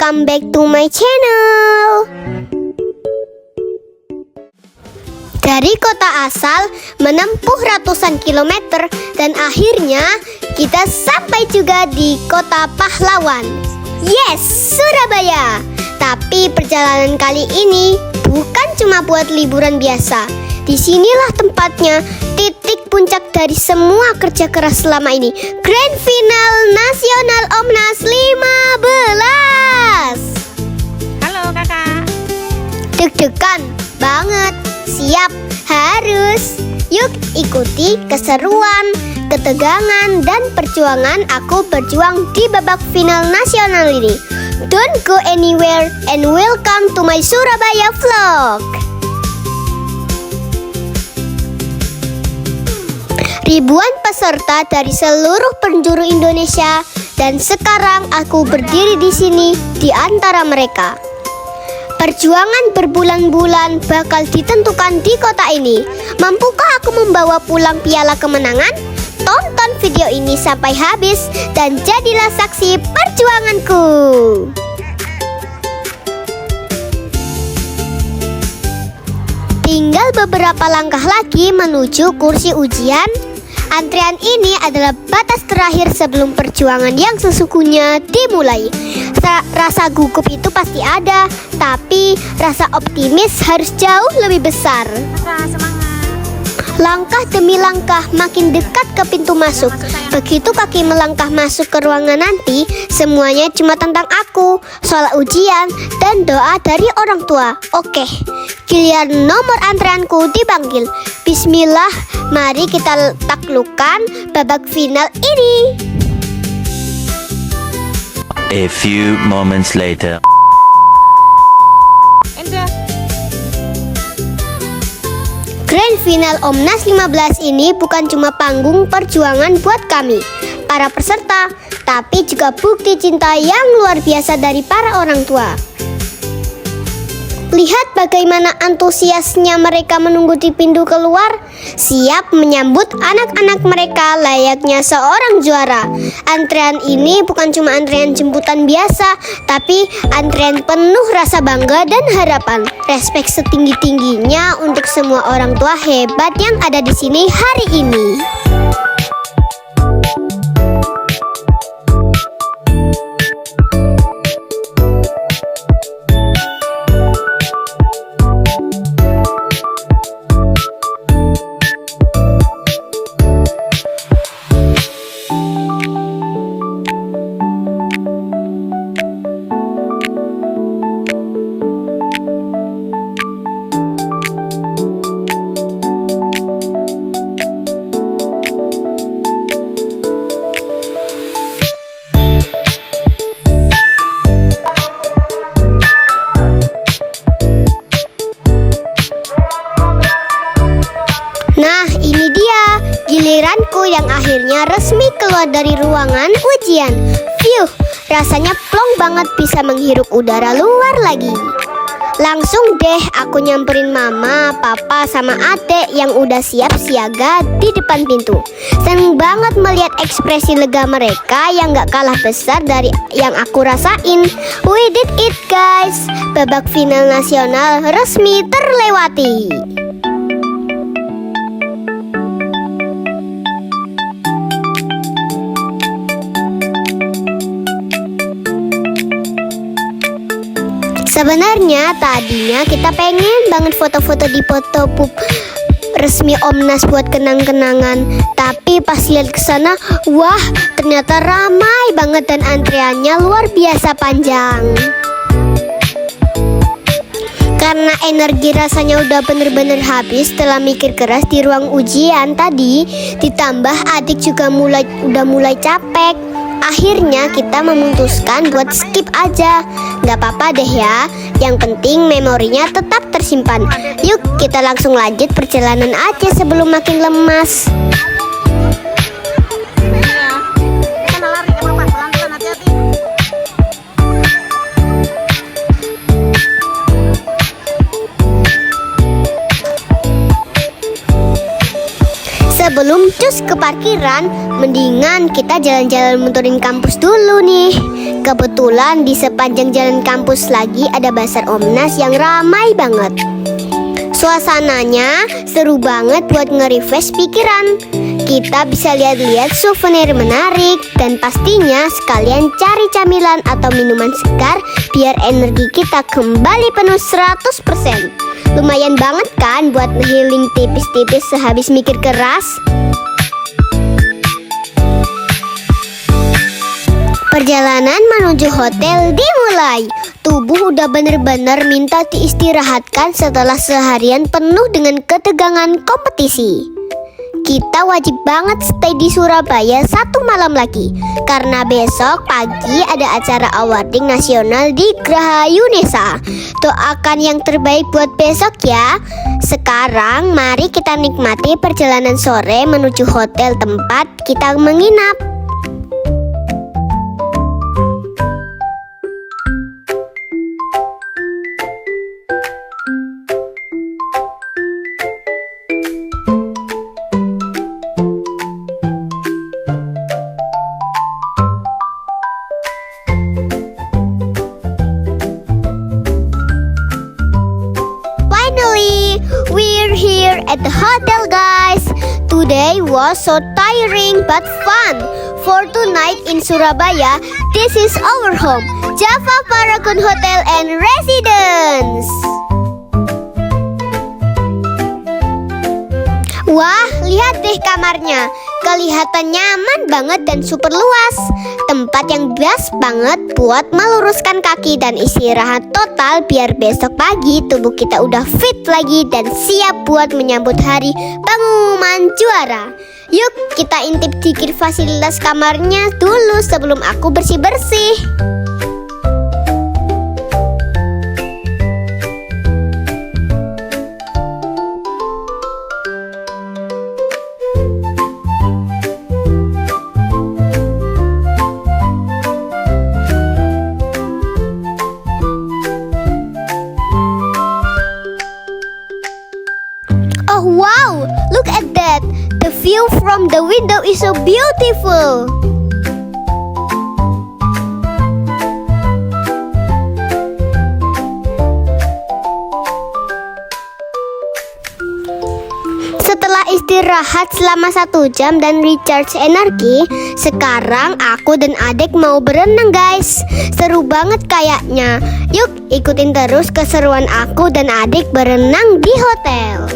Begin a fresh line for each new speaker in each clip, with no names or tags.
welcome back to my channel. Dari kota asal menempuh ratusan kilometer dan akhirnya kita sampai juga di kota pahlawan. Yes, Surabaya. Tapi perjalanan kali ini bukan cuma buat liburan biasa. Disinilah tempatnya, titik puncak dari semua kerja keras selama ini. Grand Final Nasional Omnas 15.
Halo kakak.
Deg-degan banget. Siap, harus. Yuk ikuti keseruan, ketegangan, dan perjuangan aku berjuang di babak final nasional ini. Don't go anywhere and welcome to my Surabaya vlog. Ribuan peserta dari seluruh penjuru Indonesia dan sekarang aku berdiri di sini di antara mereka. Perjuangan berbulan-bulan bakal ditentukan di kota ini. Mampukah aku membawa pulang piala kemenangan? Tonton video ini sampai habis dan jadilah saksi perjuanganku. Tinggal beberapa langkah lagi menuju kursi ujian. Antrian ini adalah batas terakhir sebelum perjuangan yang sesungguhnya dimulai. Rasa gugup itu pasti ada, tapi rasa optimis harus jauh lebih besar.
Semangat.
Langkah demi langkah makin dekat ke pintu masuk. Begitu kaki melangkah masuk ke ruangan nanti, semuanya cuma tentang aku, soal ujian, dan doa dari orang tua. Oke, giliran nomor antreanku dipanggil. Bismillah, mari kita taklukkan babak final ini.
A few moments later.
Endah.
Grand Final Omnas 15 ini bukan cuma panggung perjuangan buat kami, para peserta, tapi juga bukti cinta yang luar biasa dari para orang tua. Lihat bagaimana antusiasnya mereka menunggu di pintu keluar, siap menyambut anak-anak mereka layaknya seorang juara. Antrean ini bukan cuma antrean jemputan biasa, tapi antrean penuh rasa bangga dan harapan. Respek setinggi-tingginya untuk semua orang tua hebat yang ada di sini hari ini. Nah, ini dia giliranku yang akhirnya resmi keluar dari ruangan ujian. Phew, rasanya plong banget bisa menghirup udara luar lagi. Langsung deh aku nyamperin mama, papa, sama adek yang udah siap siaga di depan pintu. Seneng banget melihat ekspresi lega mereka yang gak kalah besar dari yang aku rasain. We did it guys, babak final nasional resmi terlewati. Sebenarnya tadinya kita pengen banget foto-foto di foto pup resmi Omnas buat kenang-kenangan. Tapi pas lihat ke sana, wah ternyata ramai banget dan antreannya luar biasa panjang. Karena energi rasanya udah bener-bener habis setelah mikir keras di ruang ujian tadi, ditambah adik juga udah mulai capek. Akhirnya kita memutuskan buat skip aja. Gak apa-apa deh ya, yang penting memorinya tetap tersimpan. Yuk kita langsung lanjut perjalanan aja sebelum makin lemas.
Sana lari ke depan, pelan-pelan, hati-hati.
sebelum cus ke parkiran, mendingan kita jalan-jalan muterin kampus dulu nih. Kebetulan di sepanjang jalan kampus lagi ada Bazar Omnas yang ramai banget. Suasananya seru banget buat nge-refresh pikiran. Kita bisa lihat-lihat souvenir menarik dan pastinya sekalian cari camilan atau minuman segar biar energi kita kembali penuh 100%. Lumayan banget kan buat healing tipis-tipis sehabis mikir keras. Perjalanan menuju hotel dimulai. Tubuh udah bener-bener minta diistirahatkan setelah seharian penuh dengan ketegangan kompetisi. Kita wajib banget stay di Surabaya 1 malam lagi, karena besok pagi ada acara awarding nasional di Graha Yunesa. Doakan yang terbaik buat besok ya. Sekarang mari kita nikmati perjalanan sore menuju hotel tempat kita menginap. We're here at the hotel, guys. Today was so tiring but fun. For tonight in Surabaya, this is our home, Java Paragon Hotel and Residence. Wah, lihat deh kamarnya. Kelihatan nyaman banget dan super luas. Tempat yang best banget buat meluruskan kaki dan istirahat total biar besok pagi tubuh kita udah fit lagi dan siap buat menyambut hari pengumuman juara. Yuk kita intip dikit fasilitas kamarnya dulu sebelum aku bersih-bersih. Oh wow, look at that. The view from the window is so beautiful. Setelah istirahat selama 1 jam dan recharge energi, sekarang aku dan adik mau berenang, guys. Seru banget kayaknya. Yuk ikutin terus keseruan aku dan adik berenang di hotel.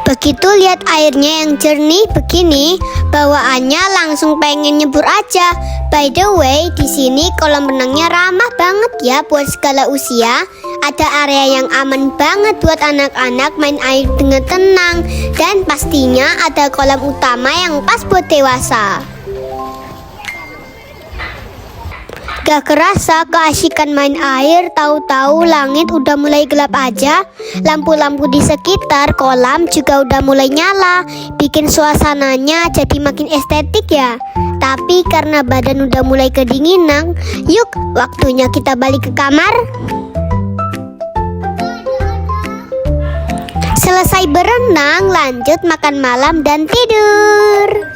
Begitu lihat airnya yang jernih begini, bawaannya langsung pengen nyebur aja. By the way, di sini kolam renangnya ramah banget ya buat segala usia. Ada area yang aman banget buat anak-anak main air dengan tenang. Dan pastinya ada kolam utama yang pas buat dewasa. Gak kerasa keasikan main air, tahu-tahu langit udah mulai gelap aja. Lampu-lampu di sekitar kolam juga udah mulai nyala, bikin suasananya jadi makin estetik ya. Tapi karena badan udah mulai kedinginan, yuk waktunya kita balik ke kamar. Selesai berenang, lanjut makan malam dan tidur.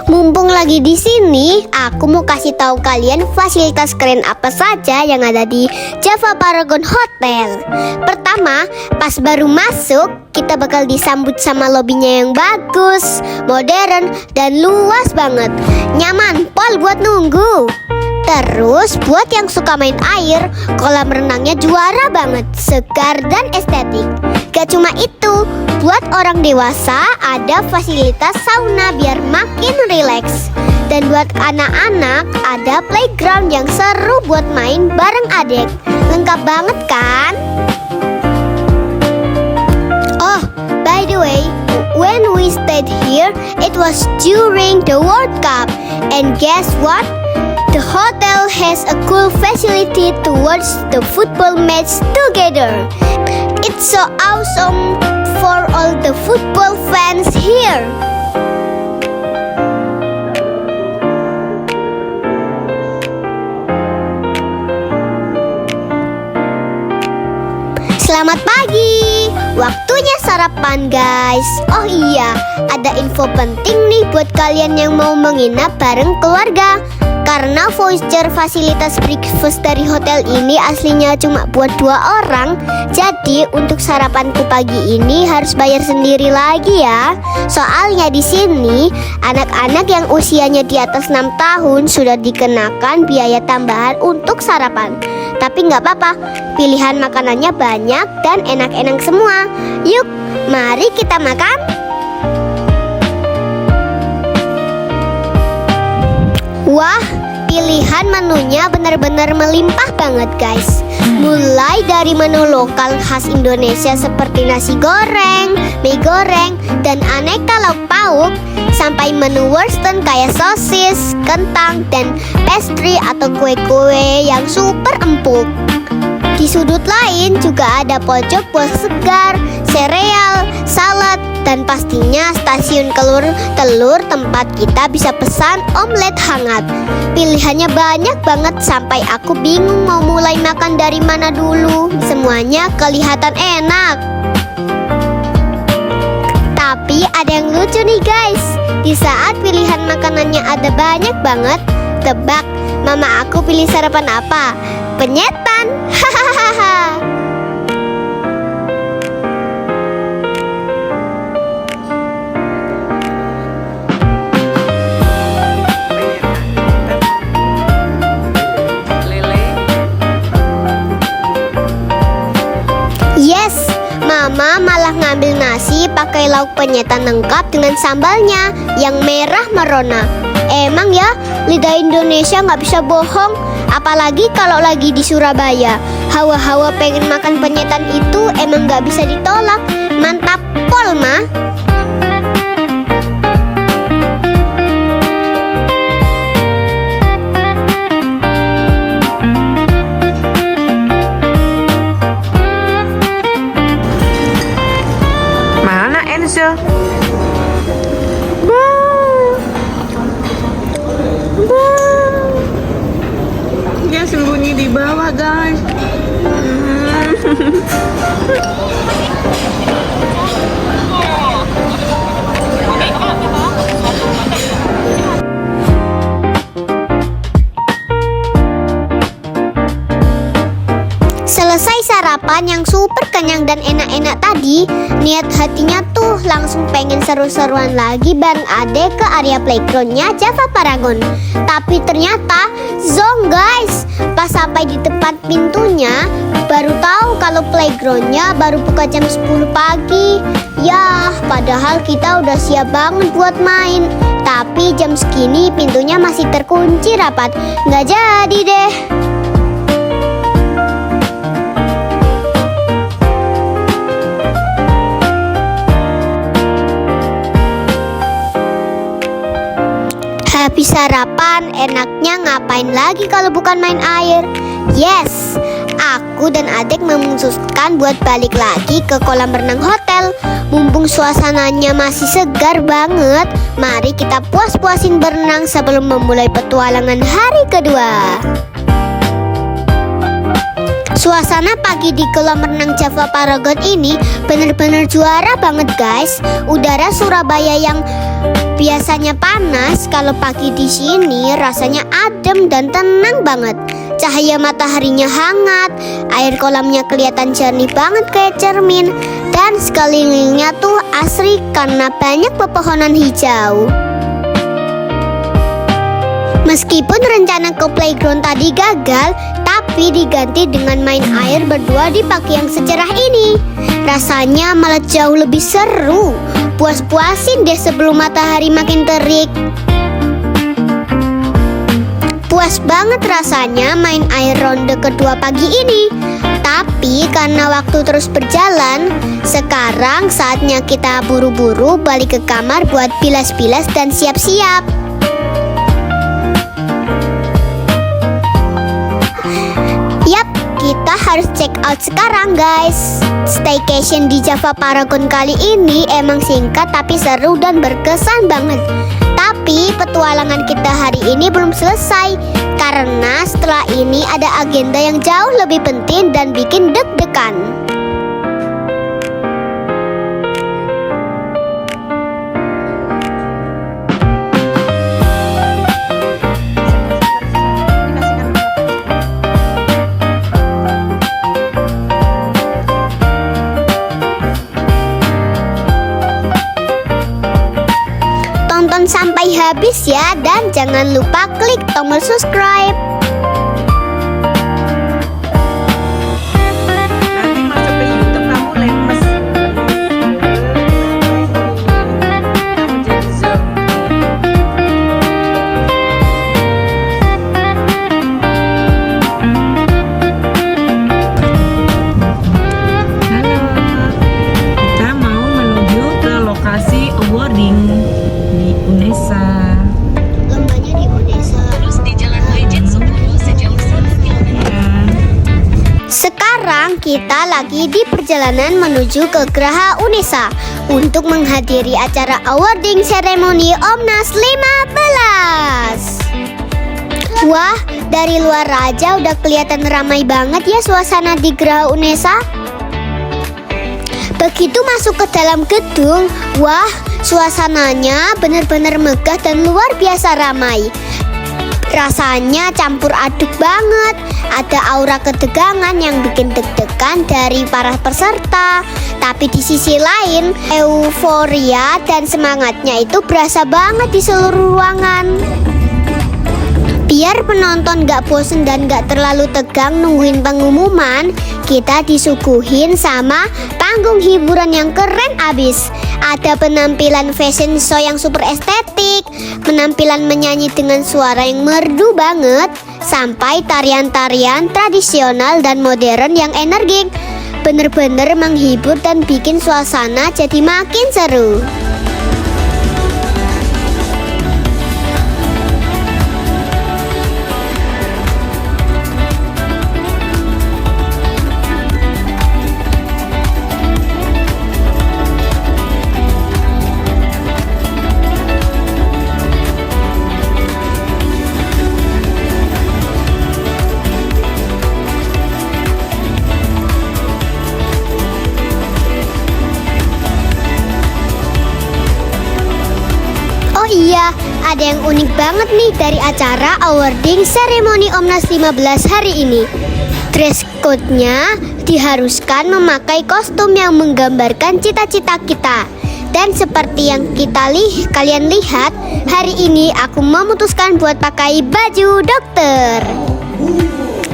Mumpung lagi di sini, aku mau kasih tahu kalian fasilitas keren apa saja yang ada di Java Paragon Hotel. Pertama, pas baru masuk, kita bakal disambut sama lobinya yang bagus, modern, dan luas banget. Nyaman pol buat nunggu. Terus buat yang suka main air, kolam renangnya juara banget, segar dan estetik. Gak cuma itu, buat orang dewasa ada fasilitas sauna biar makin rileks. Dan buat anak-anak ada playground yang seru buat main bareng adik. Lengkap banget kan? Oh, by the way, when we stayed here, it was during the World Cup. And guess what? The hotel has a cool facility to watch the football match together. It's so awesome for all the football fans here. Selamat pagi, waktunya sarapan guys. Oh iya, ada info penting nih buat kalian yang mau menginap bareng keluarga. Karena voucher fasilitas breakfast dari hotel ini aslinya cuma buat 2 orang. Jadi untuk sarapanku pagi ini harus bayar sendiri lagi ya. Soalnya di sini anak-anak yang usianya di atas 6 tahun sudah dikenakan biaya tambahan untuk sarapan. Tapi nggak apa-apa, pilihan makanannya banyak dan enak-enak semua. Yuk, mari kita makan. Wah, pilihan menunya benar-benar melimpah banget guys. Mulai dari menu lokal khas Indonesia seperti nasi goreng, mie goreng, dan aneka lauk pauk, sampai menu western kayak sosis, kentang, dan pastry atau kue-kue yang super empuk. Di sudut lain juga ada pojok buah segar, sereal, salad, dan pastinya stasiun telur tempat kita bisa pesan omelet hangat. Pilihannya banyak banget sampai aku bingung mau mulai makan dari mana dulu. Semuanya kelihatan enak. Tapi ada yang lucu nih guys. Di saat pilihan makanannya ada banyak banget, tebak mama aku pilih sarapan apa? Penyetan. Hahaha. Yes, mama malah ngambil nasi pakai lauk penyetan lengkap dengan sambalnya yang merah merona. Emang ya, lidah Indonesia nggak bisa bohong. Apalagi kalau lagi di Surabaya. Hawa-hawa pengen makan penyetan itu emang nggak bisa ditolak. Mantap pol, Ma.
Mana Enzo? Dia sembunyi di bawah guys.
Selesai sarapan yang super kenyang dan enak-enak tadi, niat hatinya tuh langsung pengen seru-seruan lagi bareng adek ke area playgroundnya Java Paragon. Tapi ternyata zonk guys. Pas sampai di tempat pintunya, baru tahu kalau playgroundnya baru buka jam 10 pagi. Yah, padahal kita udah siap banget buat main. Tapi jam segini pintunya masih terkunci rapat. Nggak jadi deh. Habis sarapan, enaknya ngapain lagi kalau bukan main air? Yes, aku dan adik memutuskan buat balik lagi ke kolam renang hotel. Mumpung suasananya masih segar banget, mari kita puas-puasin berenang sebelum memulai petualangan hari kedua. Suasana pagi di kolam renang Java Paragon ini bener-bener juara banget guys. Udara Surabaya yang biasanya panas, kalau pagi di sini rasanya adem dan tenang banget. Cahaya mataharinya hangat, air kolamnya kelihatan jernih banget kayak cermin, dan sekelilingnya tuh asri karena banyak pepohonan hijau. Meskipun rencana ke playground tadi gagal, tapi diganti dengan main air berdua di pagi yang secerah ini. Rasanya malah jauh lebih seru. Puas-puasin deh sebelum matahari makin terik. Puas banget rasanya main air ronde kedua pagi ini. Tapi karena waktu terus berjalan, sekarang saatnya kita buru-buru balik ke kamar buat bilas-bilas dan siap-siap. Yap, kita harus check out sekarang guys. Staycation di Java Paragon kali ini emang singkat tapi seru dan berkesan banget. Tapi petualangan kita hari ini belum selesai, karena setelah ini ada agenda yang jauh lebih penting dan bikin deg-degan. Tonton sampai habis ya, dan jangan lupa klik tombol subscribe.
Nanti masuk ke YouTube kamu lemes. Kamu jadi zombie. Halo, kita mau menuju ke lokasi awarding di UNESA.
Lombanya di Unesa.
Terus di Jalan Majen 10 sejauh 1 km.
Sekarang kita lagi di perjalanan menuju ke Geraha Unesa untuk menghadiri acara awarding seremoni Omnas 15. Wah, dari luar aja udah kelihatan ramai banget ya suasana di Geraha Unesa. Begitu masuk ke dalam gedung, wah, suasananya benar-benar megah dan luar biasa ramai. Rasanya campur aduk banget. Ada aura ketegangan yang bikin deg-degan dari para peserta. Tapi di sisi lain, euforia dan semangatnya itu berasa banget di seluruh ruangan. Biar penonton gak bosen dan gak terlalu tegang nungguin pengumuman, kita disuguhin sama panggung hiburan yang keren abis. Ada penampilan fashion show yang super estetik, penampilan menyanyi dengan suara yang merdu banget, sampai tarian-tarian tradisional dan modern yang energik. Bener-bener menghibur dan bikin suasana jadi makin seru. Oh iya, ada yang unik banget nih dari acara awarding seremoni Omnas 15 hari ini. Dress code-nya diharuskan memakai kostum yang menggambarkan cita-cita kita. Dan seperti yang kalian lihat, hari ini aku memutuskan buat pakai baju dokter.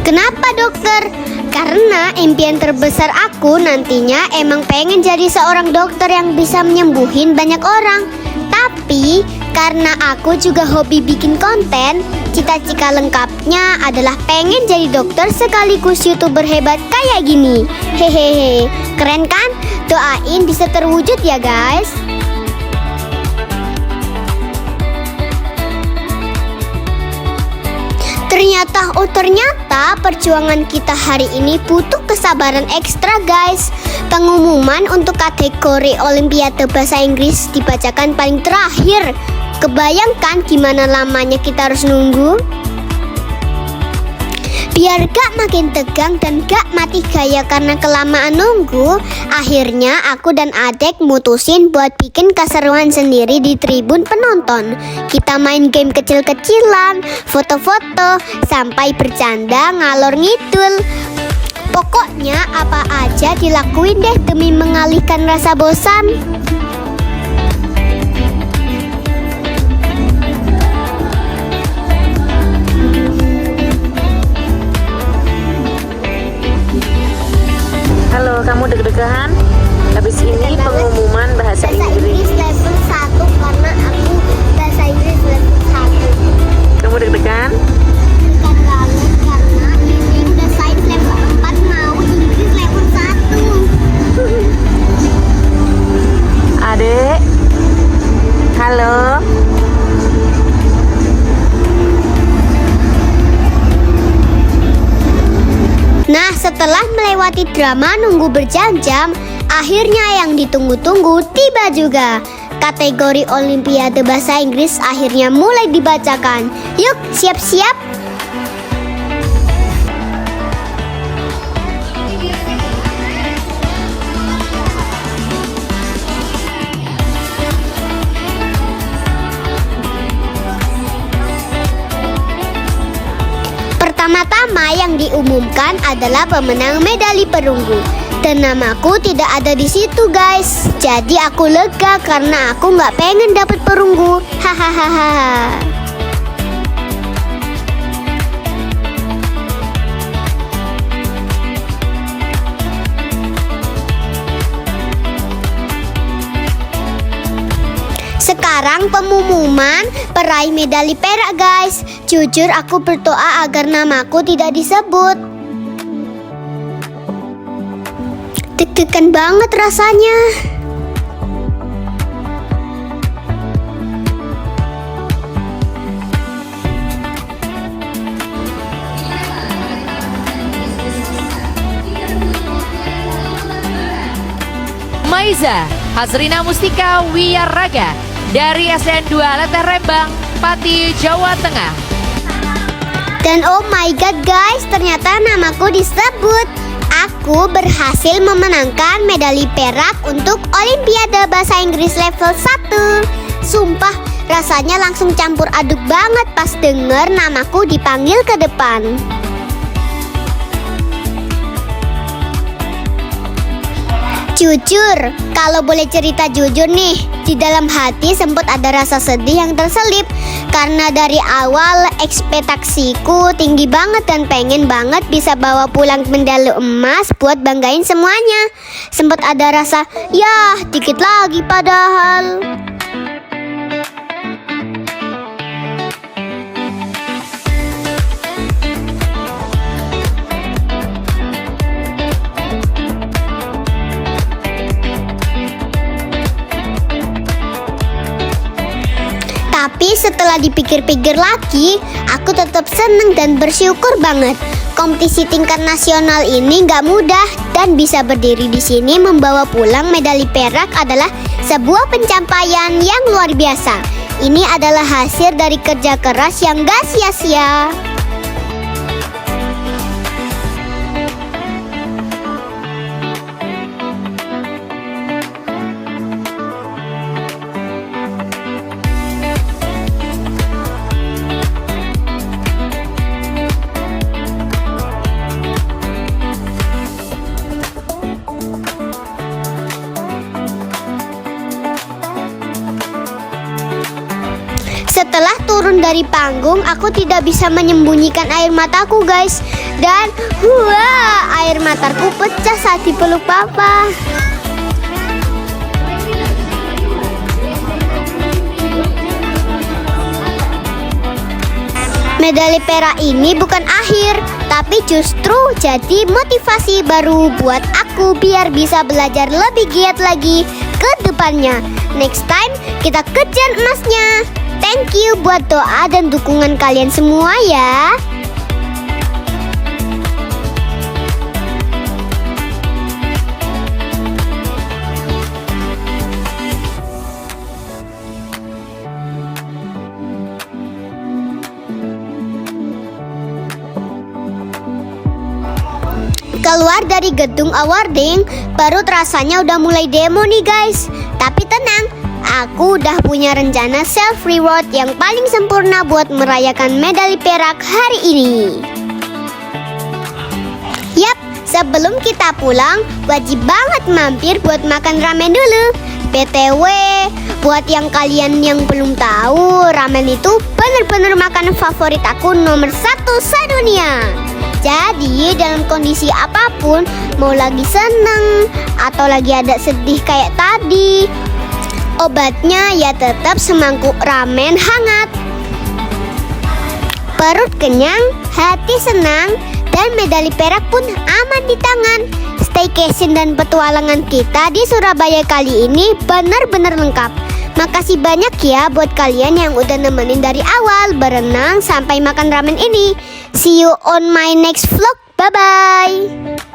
Kenapa dokter? Karena impian terbesar aku nantinya emang pengen jadi seorang dokter yang bisa menyembuhin banyak orang. Tapi karena aku juga hobi bikin konten, cita-cita lengkapnya adalah pengen jadi dokter sekaligus YouTuber hebat kayak gini. Hehehe, keren kan? Doain bisa terwujud ya guys. Ternyata perjuangan kita hari ini butuh kesabaran ekstra guys. Pengumuman untuk kategori Olimpiade Bahasa Inggris dibacakan paling terakhir. Kebayangkan gimana lamanya kita harus nunggu? Biar gak makin tegang dan gak mati gaya karena kelamaan nunggu, akhirnya aku dan adek mutusin buat bikin keseruan sendiri di tribun penonton. Kita main game kecil-kecilan, foto-foto, sampai bercanda ngalor ngidul. Pokoknya apa aja dilakuin deh demi mengalihkan rasa bosan.
Halo, kamu deg-degan? Habis ini pengumuman bahasa Inggris.
level 1 karena aku bahasa Inggris level 1.
Kamu deg-degan?
Bukan banget karena ini udah sains level 4 mau Inggris level 1.
Adek? Halo?
Nah, melewati drama nunggu berjam-jam, akhirnya yang ditunggu-tunggu tiba juga. Kategori Olimpiade Bahasa Inggris akhirnya mulai dibacakan. Yuk, siap-siap. Pertama-tama yang diumumkan adalah pemenang medali perunggu. Dan namaku tidak ada di situ, guys. Jadi aku lega karena aku nggak pengen dapat perunggu. Hahaha. Sekarang pengumuman peraih medali perak, guys. Jujur aku berdoa agar namaku tidak disebut. Deg-degan banget rasanya.
Maiza Hasrina Mustika Wiyaraga dari SDN 2 Leter Rembang, Pati, Jawa Tengah.
Dan oh my god guys, ternyata namaku disebut. Aku berhasil memenangkan medali perak untuk Olimpiade Bahasa Inggris level 1. Sumpah, rasanya langsung campur aduk banget pas denger namaku dipanggil ke depan. Jujur, kalau boleh cerita jujur nih, di dalam hati sempat ada rasa sedih yang terselip. Karena dari awal ekspektasiku tinggi banget dan pengen banget bisa bawa pulang medali emas buat banggain semuanya. Sempat ada rasa, ya dikit lagi padahal. Tapi setelah dipikir-pikir lagi, aku tetap seneng dan bersyukur banget. Kompetisi tingkat nasional ini gak mudah dan bisa berdiri di sini membawa pulang medali perak adalah sebuah pencapaian yang luar biasa. Ini adalah hasil dari kerja keras yang gak sia-sia. Setelah turun dari panggung, aku tidak bisa menyembunyikan air mataku guys. Dan wah, air mataku pecah saat dipeluk papa. Medali perak ini bukan akhir, tapi justru jadi motivasi baru buat aku biar bisa belajar lebih giat lagi ke depannya. Next time kita kejar emasnya. Thank you buat doa dan dukungan kalian semua ya. Keluar dari gedung awarding, perut rasanya udah mulai demo nih guys. Tapi tenang, aku udah punya rencana self reward yang paling sempurna buat merayakan medali perak hari ini. Yap, sebelum kita pulang, wajib banget mampir buat makan ramen dulu. BTW, buat yang kalian yang belum tahu, ramen itu bener-bener makanan favorit aku nomor 1 sedunia. Jadi dalam kondisi apapun, mau lagi seneng atau lagi ada sedih kayak tadi, obatnya ya tetap semangkuk ramen hangat. Perut kenyang, hati senang, dan medali perak pun aman di tangan. Staycation dan petualangan kita di Surabaya kali ini benar-benar lengkap. Makasih banyak ya buat kalian yang udah nemenin dari awal berenang sampai makan ramen ini. See you on my next vlog. Bye-bye.